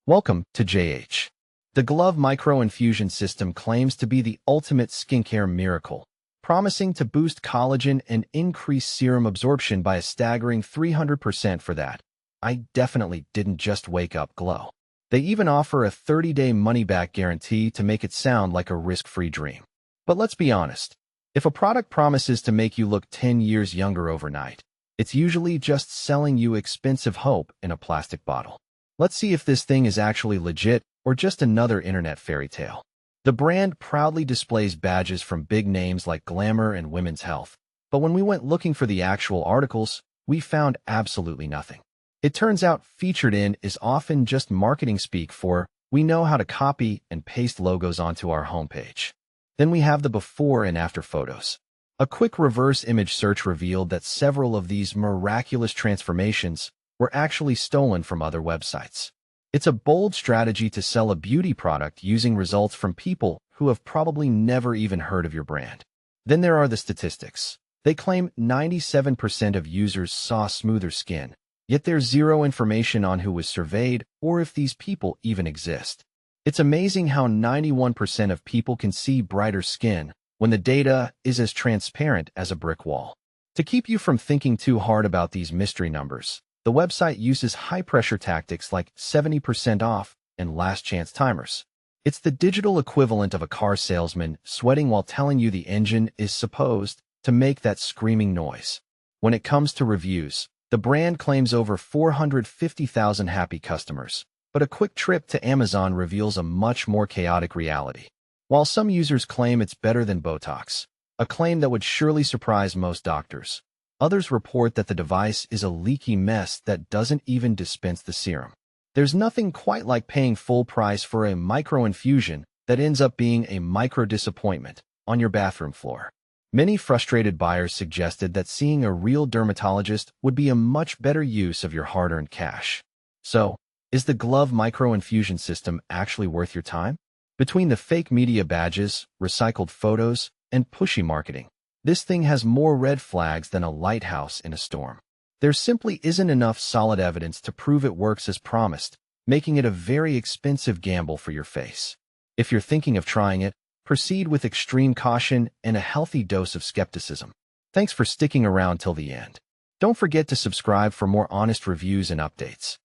Welcome to JH. The Glov micro-infusion system claims to be the ultimate skincare miracle, promising to boost collagen and increase serum absorption by a staggering 300% for that. I definitely didn't just wake up glow. They even offer a 30-day money-back guarantee to make it sound like a risk-free dream. But let's be honest, if a product promises to make you look 10 years younger overnight, it's usually just selling you expensive hope in a plastic bottle. Let's see if this thing is actually legit or just another internet fairy tale. The brand proudly displays badges from big names like Glamour and Women's Health, but when we went looking for the actual articles, we found absolutely nothing. It turns out featured in is often just marketing speak for we know how to copy and paste logos onto our homepage. Then we have the before and after photos. A quick reverse image search revealed that several of these miraculous transformations were actually stolen from other websites. It's a bold strategy to sell a beauty product using results from people who have probably never even heard of your brand. Then there are the statistics. They claim 97% of users saw smoother skin, yet there's zero information on who was surveyed or if these people even exist. It's amazing how 91% of people can see brighter skin when the data is as transparent as a brick wall. To keep you from thinking too hard about these mystery numbers, the website uses high-pressure tactics like 70% off and last-chance timers. It's the digital equivalent of a car salesman sweating while telling you the engine is supposed to make that screaming noise. When it comes to reviews, the brand claims over 450,000 happy customers, but a quick trip to Amazon reveals a much more chaotic reality. While some users claim it's better than Botox, a claim that would surely surprise most doctors, others report that the device is a leaky mess that doesn't even dispense the serum. There's nothing quite like paying full price for a micro-infusion that ends up being a micro-disappointment on your bathroom floor. Many frustrated buyers suggested that seeing a real dermatologist would be a much better use of your hard-earned cash. So, is the Glov micro-infusion system actually worth your time? Between the fake media badges, recycled photos, and pushy marketing, this thing has more red flags than a lighthouse in a storm. There simply isn't enough solid evidence to prove it works as promised, making it a very expensive gamble for your face. If you're thinking of trying it, proceed with extreme caution and a healthy dose of skepticism. Thanks for sticking around till the end. Don't forget to subscribe for more honest reviews and updates.